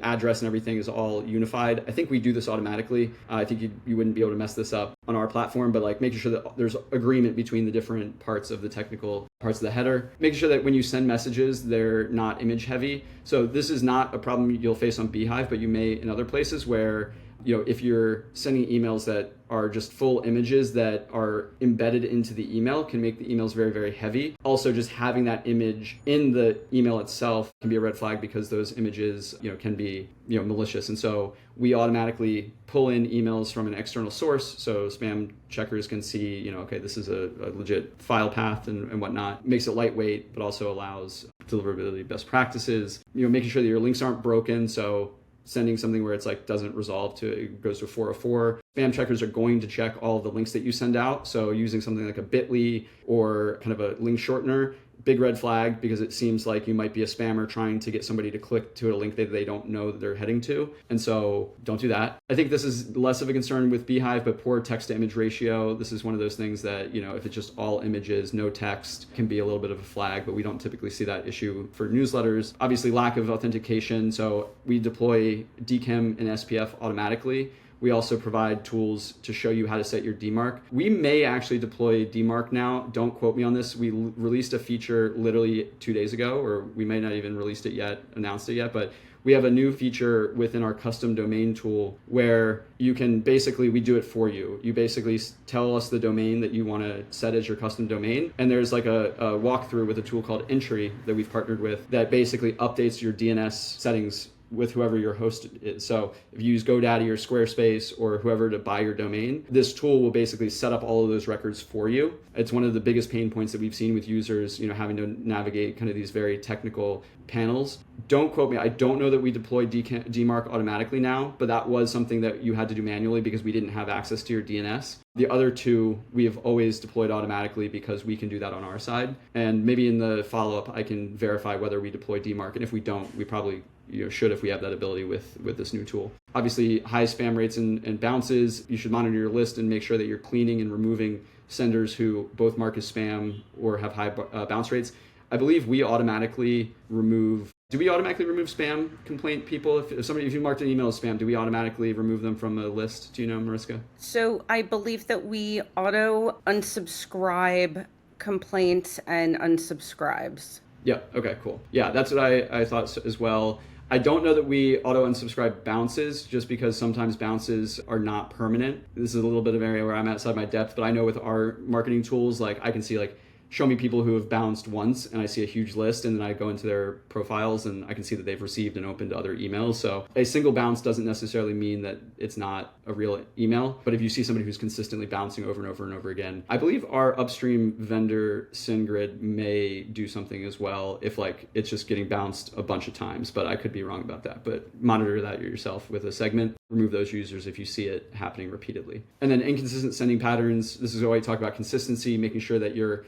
[SPEAKER 1] address and everything is all unified. I think we do this automatically. I think you wouldn't be able to mess this up on our platform, but like making sure that there's agreement between the different parts of the technical parts of the header, making sure that when you send messages, they're not image heavy. So this is not a problem you'll face on beehiiv, but you may in other places where, if you're sending emails that are just full images that are embedded into the email, can make the emails very, very heavy. Also, just having that image in the email itself can be a red flag because those images, can be, malicious. And so we automatically pull in emails from an external source. So spam checkers can see, okay, this is a legit file path and whatnot. Makes it lightweight, but also allows deliverability best practices, making sure that your links aren't broken. So sending something where it's like doesn't resolve to, it goes to 404. Spam checkers are going to check all of the links that you send out. So using something like a bit.ly or kind of a link shortener, big red flag, because it seems like you might be a spammer trying to get somebody to click to a link that they don't know that they're heading to. And so don't do that. I think this is less of a concern with beehiiv, but poor text to image ratio. This is one of those things that, if it's just all images, no text, can be a little bit of a flag, but we don't typically see that issue for newsletters. Obviously, lack of authentication. So we deploy DKIM and SPF automatically. We also provide tools to show you how to set your DMARC. We may actually deploy DMARC now. Don't quote me on this. We released a feature literally 2 days ago, or we may not even announced it yet, but we have a new feature within our custom domain tool where you can basically, we do it for you. You basically tell us the domain that you want to set as your custom domain. And there's like a walkthrough with a tool called Entry that we've partnered with that basically updates your DNS settings with whoever your host is. So if you use GoDaddy or Squarespace or whoever to buy your domain, this tool will basically set up all of those records for you. It's one of the biggest pain points that we've seen with users, having to navigate kind of these very technical panels. Don't quote me. I don't know that we deploy DMARC automatically now, but that was something that you had to do manually because we didn't have access to your DNS. The other two, we have always deployed automatically because we can do that on our side. And maybe in the follow-up, I can verify whether we deploy DMARC. And if we don't, we probably should if we have that ability with this new tool. Obviously, high spam rates and bounces. You should monitor your list and make sure that you're cleaning and removing senders who both mark as spam or have high bounce rates. I believe we automatically remove. Do we automatically remove spam complaint people? If you marked an email as spam, do we automatically remove them from a list? Do you know, Mariska?
[SPEAKER 2] So I believe that we auto unsubscribe complaints and unsubscribes.
[SPEAKER 1] Yeah. Okay, cool. Yeah, that's what I thought as well. I don't know that we auto unsubscribe bounces just because sometimes bounces are not permanent. This is a little bit of an area where I'm outside my depth, but I know with our marketing tools, like I can see like show me people who have bounced once and I see a huge list, and then I go into their profiles and I can see that they've received and opened other emails. So a single bounce doesn't necessarily mean that it's not a real email, but if you see somebody who's consistently bouncing over and over and over again, I believe our upstream vendor SendGrid may do something as well if like it's just getting bounced a bunch of times, but I could be wrong about that. But monitor that yourself with a segment. Remove those users if you see it happening repeatedly. And then inconsistent sending patterns. This is why I talk about consistency, making sure that you're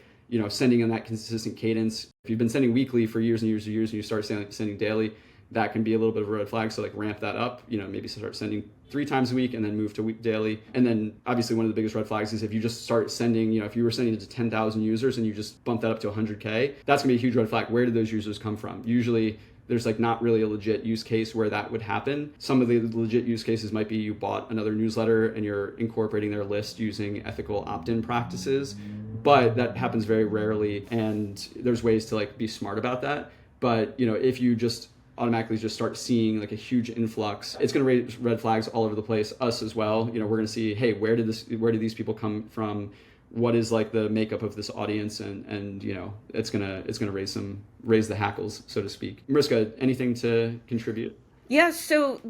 [SPEAKER 1] sending on that consistent cadence. If you've been sending weekly for years and years and years and you start sending daily, that can be a little bit of a red flag. So like ramp that up, maybe start sending 3 times a week and then move to week daily. And then obviously one of the biggest red flags is if you just start sending, if you were sending it to 10,000 users and you just bump that up to 100K, that's gonna be a huge red flag. Where did those users come from? Usually there's like not really a legit use case where that would happen. Some of the legit use cases might be you bought another newsletter and you're incorporating their list using ethical opt-in practices, but that happens very rarely and there's ways to like be smart about that. But if you just automatically just start seeing like a huge influx. It's going to raise red flags all over the place, us as well. We're going to see, hey, where did these people come from? What is like the makeup of this audience? And it's going to raise the hackles, so to speak. Mariska, anything to contribute?
[SPEAKER 2] Yeah, so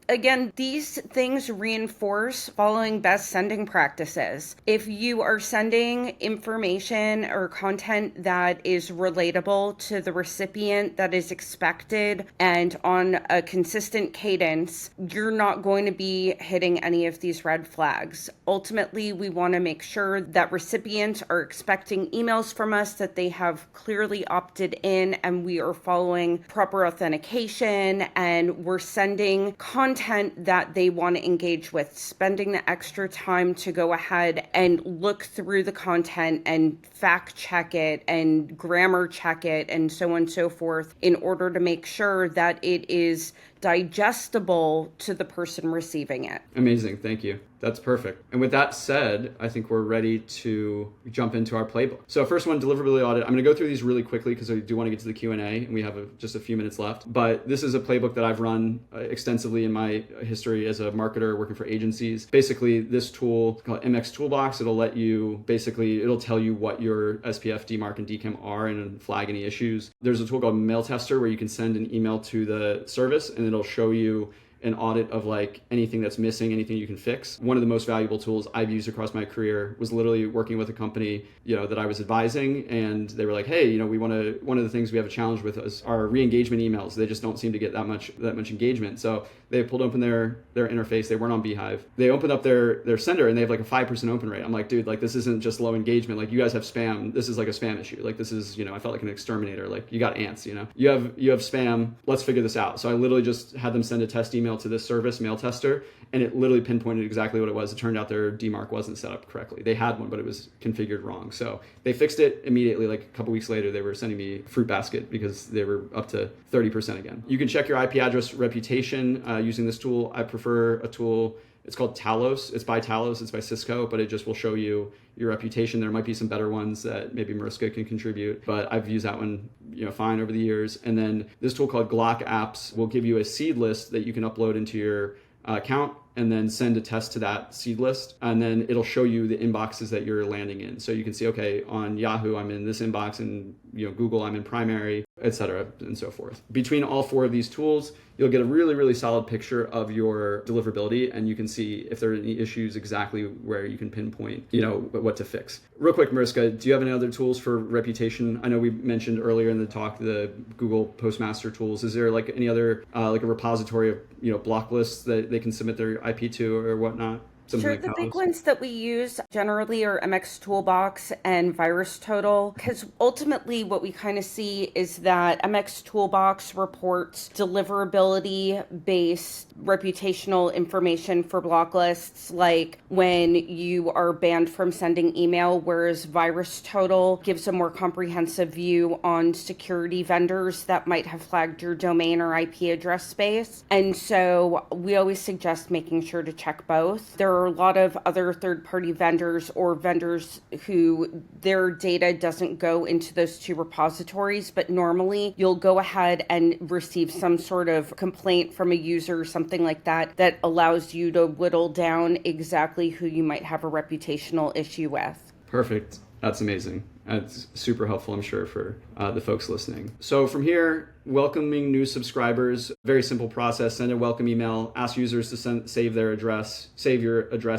[SPEAKER 2] again, these things reinforce following best sending practices. If you are sending information or content that is relatable to the recipient, that is expected and on a consistent cadence, you're not going to be hitting any of these red flags. Ultimately, we want to make sure that recipients are expecting emails from us, that they have clearly opted in, and we are following proper authentication, and we're sending content that they want to engage with, spending the extra time to go ahead and look through the content and fact check it and grammar check it and so on and so forth in order to make sure that it is digestible to the person receiving it.
[SPEAKER 1] Amazing. Thank you. That's perfect. And with that said, I think we're ready to jump into our playbook. So first one, deliverability audit. I'm going to go through these really quickly because I do want to get to the Q&A and we have just a few minutes left. But this is a playbook that I've run extensively in my history as a marketer working for agencies. Basically, this tool called MX Toolbox, it'll tell you what your SPF, DMARC, and DKIM are and flag any issues. There's a tool called Mail Tester where you can send an email to the service and it'll show you an audit of like anything that's missing, anything you can fix. One of the most valuable tools I've used across my career was literally working with a company, that I was advising, and they were like, hey, one of the things we have a challenge with is our re-engagement emails. They just don't seem to get that much engagement. So they pulled open their interface. They weren't on beehiiv. They opened up their sender and they have like a 5% open rate. I'm like, dude, like this isn't just low engagement. Like you guys have spam. This is like a spam issue. Like this is, I felt like an exterminator. Like you got ants, you have spam. Let's figure this out. So I literally just had them send a test email to this service, Mail Tester, and it literally pinpointed exactly what it was. It turned out their DMARC wasn't set up correctly. They had one, but it was configured wrong. So they fixed it immediately. Like a couple weeks later, they were sending me fruit basket because they were up to 30% again. You can check your IP address reputation using this tool. I prefer a tool. It's called Talos. It's by Talos. It's by Cisco, but it just will show you your reputation. There might be some better ones that maybe Mariska can contribute, but I've used that one, fine over the years. And then this tool called Glock Apps will give you a seed list that you can upload into your account and then send a test to that seed list. And then it'll show you the inboxes that you're landing in. So you can see, okay, on Yahoo, I'm in this inbox, and Google, I'm in primary, etc., and so forth. Between all four of these tools, you'll get a really, really solid picture of your deliverability, and you can see if there are any issues exactly where you can pinpoint, what to fix. Real quick, Mariska, do you have any other tools for reputation? I know we mentioned earlier in the talk the Google Postmaster tools. Is there like any other, like a repository of block lists that they can submit their IP to or whatnot?
[SPEAKER 2] Sure, the big ones that we use generally are MX Toolbox and VirusTotal, because ultimately what we kind of see is that MX Toolbox reports deliverability-based reputational information for block lists, like when you are banned from sending email, whereas VirusTotal gives a more comprehensive view on security vendors that might have flagged your domain or IP address space. And so we always suggest making sure to check both. There are a lot of other third-party vendors or vendors who their data doesn't go into those two repositories, but normally you'll go ahead and receive some sort of complaint from a user, something like that, that allows you to whittle down exactly who you might have a reputational issue with.
[SPEAKER 1] Perfect. That's amazing. That's super helpful, I'm sure, for the folks listening. So from here, welcoming new subscribers, very simple process. Send a welcome email, ask users to save your address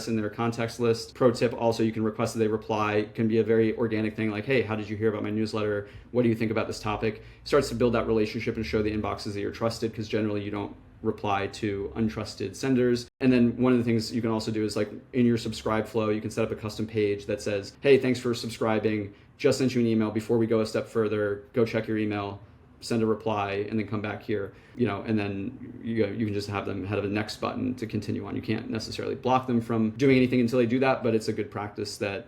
[SPEAKER 1] in their contacts list. Pro tip also, you can request that they reply. It can be a very organic thing like, hey, how did you hear about my newsletter? What do you think about this topic? It starts to build that relationship and show the inboxes that you're trusted, because generally you don't reply to untrusted senders. And then one of the things you can also do is, like, in your subscribe flow, you can set up a custom page that says, hey, thanks for subscribing. Just sent you an email. Before we go a step further, go check your email, send a reply, and then come back here, and then you can just have them have a next button to continue on. You can't necessarily block them from doing anything until they do that, but it's a good practice that,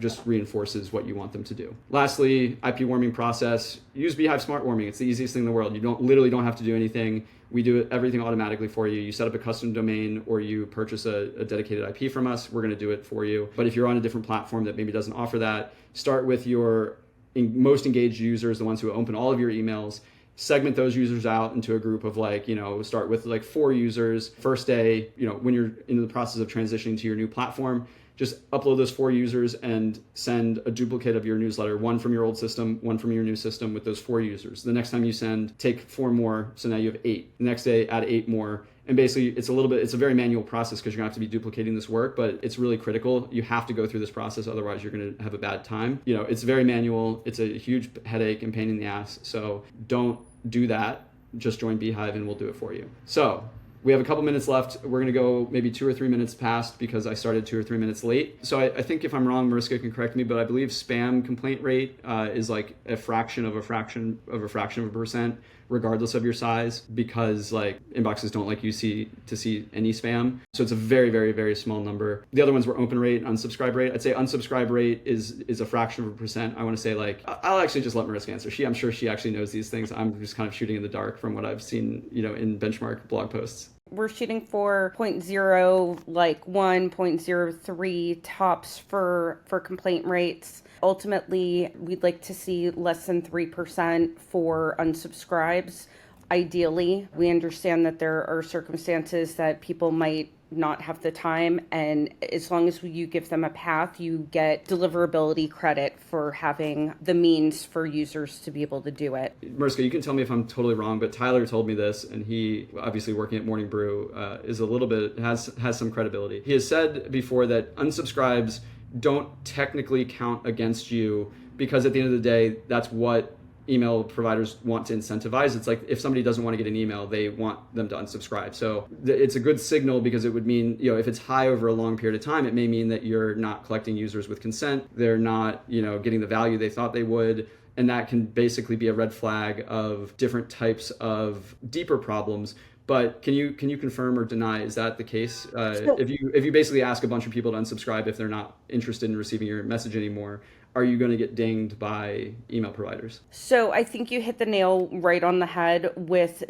[SPEAKER 1] just reinforces what you want them to do. Lastly, IP warming process. Use beehiiv Smart Warming. It's the easiest thing in the world. You literally don't have to do anything. We do everything automatically for you. You set up a custom domain or you purchase a dedicated IP from us. We're going to do it for you. But if you're on a different platform that maybe doesn't offer that, start with your most engaged users, the ones who open all of your emails. segment those users out into a group of like, start with like 4 users. First day, when you're in the process of transitioning to your new platform, just upload those 4 users and send a duplicate of your newsletter, one from your old system, one from your new system with those 4 users. The next time you send, take 4 more. So now you have 8. The next day, add 8 more. And basically it's a very manual process because you're gonna have to be duplicating this work, but it's really critical. You have to go through this process. Otherwise you're gonna have a bad time. It's very manual. It's a huge headache and pain in the ass. So don't do that. Just join beehiiv and we'll do it for you. So we have a couple minutes left. We're going to go maybe 2 or 3 minutes past because I started 2 or 3 minutes late. So I think if I'm wrong, Mariska can correct me, but I believe spam complaint rate is like a fraction of a fraction of a percent, regardless of your size, because like inboxes don't like you to see any spam. So it's a very, very, very small number. The other ones were open rate, unsubscribe rate. I'd say unsubscribe rate is a fraction of a percent. I want to say like, I'll actually just let Mariska answer. I'm sure she actually knows these things. I'm just kind of shooting in the dark from what I've seen, in benchmark blog posts.
[SPEAKER 2] We're shooting for 0.0, like 1, 0.03 tops for complaint rates. Ultimately, we'd like to see less than 3% for unsubscribes. Ideally, we understand that there are circumstances that people might not have the time, and as long as you give them a path, you get deliverability credit for having the means for users to be able to do it.
[SPEAKER 1] Mariska, you can tell me if I'm totally wrong, but Tyler told me this, and he, obviously working at Morning Brew, is a little bit, has some credibility. He has said before that unsubscribes don't technically count against you because at the end of the day, that's what email providers want to incentivize. It's like if somebody doesn't want to get an email, they want them to unsubscribe. So it's a good signal because it would mean, if it's high over a long period of time, it may mean that you're not collecting users with consent. They're not, getting the value they thought they would. And that can basically be a red flag of different types of deeper problems. But can you confirm or deny, is that the case? If you basically ask a bunch of people to unsubscribe if they're not interested in receiving your message anymore, are you going to get dinged by email providers?
[SPEAKER 2] So I think you hit the nail right on the head with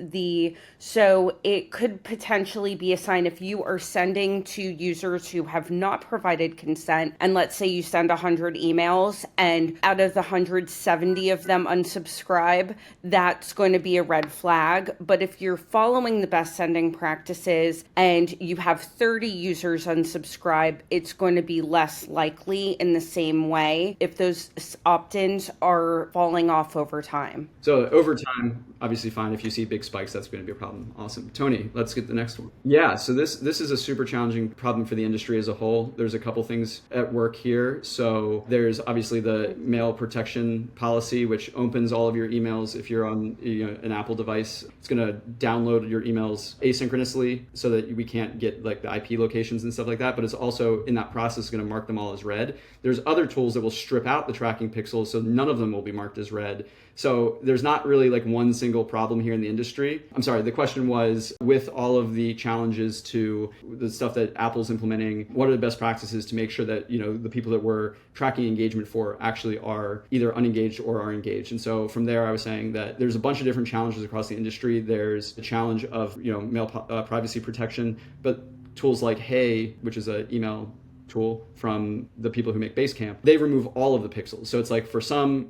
[SPEAKER 2] so it could potentially be a sign if you are sending to users who have not provided consent, and let's say you send 100 emails and out of the 170 of them unsubscribe, that's going to be a red flag. But if you're following the best sending practices and you have 30 users unsubscribe, it's going to be less likely in the same way if those opt-ins are falling off over time.
[SPEAKER 1] So over time, obviously fine. If you see big spikes, that's going to be a problem. Awesome. Tony, let's get the next one. Yeah, so this is a super challenging problem for the industry as a whole. There's a couple things at work here. So there's obviously the mail protection policy, which opens all of your emails. If you're on an Apple device, it's going to download your emails asynchronously so that we can't get like the IP locations and stuff like that. But it's also in that process going to mark them all as red. There's other tools that will strip out the tracking pixels, so none of them will be marked as red. So there's not really like one single problem here in the industry. I'm sorry, the question was, with all of the challenges to the stuff that Apple's implementing, what are the best practices to make sure that, the people that we're tracking engagement for actually are either unengaged or are engaged? And so from there, I was saying that there's a bunch of different challenges across the industry. There's the challenge of, mail privacy protection, but tools like Hey, which is an email tool from the people who make Basecamp, they remove all of the pixels. So it's like for some,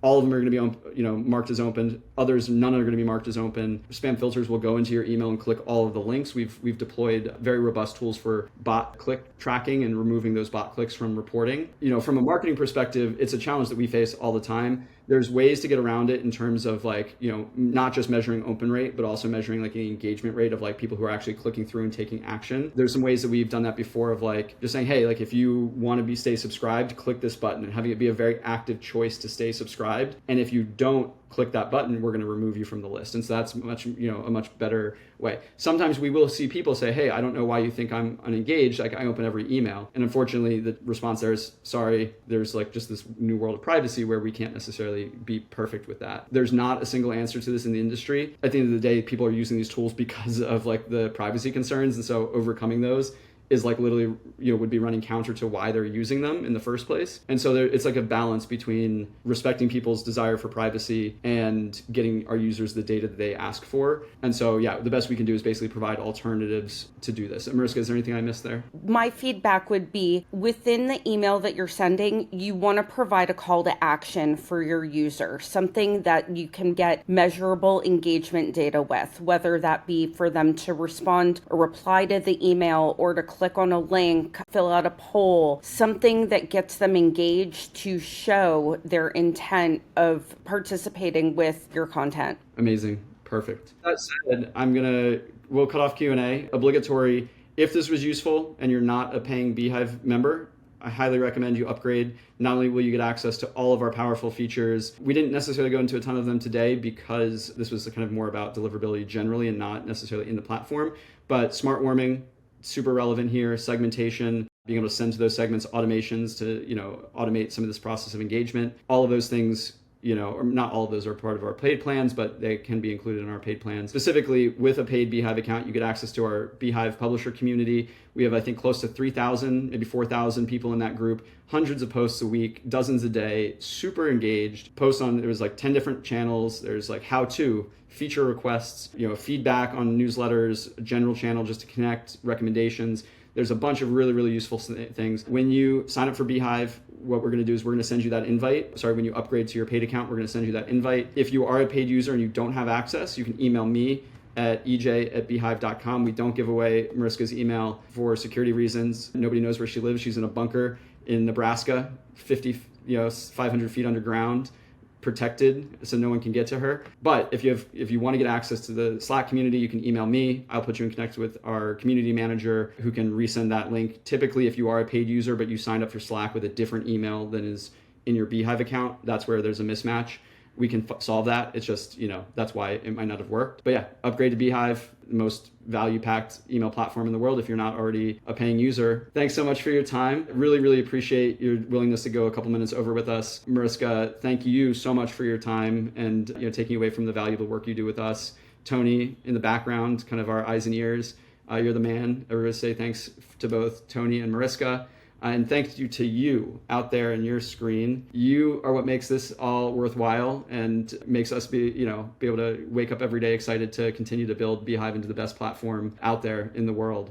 [SPEAKER 1] all of them are going to be marked as opened. Others, none are going to be marked as open. Spam filters will go into your email and click all of the links. We've deployed very robust tools for bot click tracking and removing those bot clicks from reporting. From a marketing perspective, it's a challenge that we face all the time. There's ways to get around it in terms of like, not just measuring open rate, but also measuring like the engagement rate of like people who are actually clicking through and taking action. There's some ways that we've done that before of like just saying, hey, like if you want to stay subscribed, click this button, and having it be a very active choice to stay subscribed. And if you don't click that button, we're going to remove you from the list. And so that's a much better way. Sometimes we will see people say, hey, I don't know why you think I'm unengaged. Like I open every email. And unfortunately, the response there is, sorry, there's like just this new world of privacy where we can't necessarily be perfect with that. There's not a single answer to this in the industry. At the end of the day, people are using these tools because of like the privacy concerns. And so overcoming those is like literally, would be running counter to why they're using them in the first place. And so it's like a balance between respecting people's desire for privacy and getting our users the data that they ask for. And so, yeah, the best we can do is basically provide alternatives to do this. And Mariska, is there anything I missed there?
[SPEAKER 2] My feedback would be within the email that you're sending, you want to provide a call to action for your user, something that you can get measurable engagement data with, whether that be for them to respond or reply to the email or to click on a link, fill out a poll, something that gets them engaged to show their intent of participating with your content.
[SPEAKER 1] Amazing. Perfect. That said, we'll cut off Q&A. Obligatory. If this was useful and you're not a paying beehiiv member, I highly recommend you upgrade. Not only will you get access to all of our powerful features, we didn't necessarily go into a ton of them today because this was kind of more about deliverability generally and not necessarily in the platform, but smart warming, super relevant here, segmentation, being able to send to those segments automations to, automate some of this process of engagement. All of those things, or not all of those are part of our paid plans, but they can be included in our paid plans. Specifically, with a paid beehiiv account, you get access to our beehiiv publisher community. We have, I think, close to 3,000, maybe 4,000 people in that group, hundreds of posts a week, dozens a day, super engaged. There was like 10 different channels. There's like how-to, feature requests, feedback on newsletters, a general channel just to connect, recommendations. There's a bunch of really, really useful things. When you sign up for beehiiv, what we're going to do is we're going to send you that invite. When you upgrade to your paid account, we're going to send you that invite. If you are a paid user and you don't have access, you can email me at ej@beehiiv.com. We don't give away Mariska's email for security reasons. Nobody knows where she lives. She's in a bunker in Nebraska, 500 feet underground, protected, so no one can get to her. But if you want to get access to the Slack community, you can email me. I'll put you in connect with our community manager who can resend that link. Typically, if you are a paid user but you signed up for Slack with a different email than is in your beehiiv account, that's where there's a mismatch. We can solve that. It's just, that's why it might not have worked. But yeah, upgrade to beehiiv, the most value-packed email platform in the world if you're not already a paying user. Thanks so much for your time. Really, really appreciate your willingness to go a couple minutes over with us. Mariska, thank you so much for your time and taking away from the valuable work you do with us. Tony, in the background, kind of our eyes and ears. You're the man. I really say thanks to both Tony and Mariska. And thank you to you out there in your screen. You are what makes this all worthwhile and makes us be able to wake up every day excited to continue to build beehiiv into the best platform out there in the world.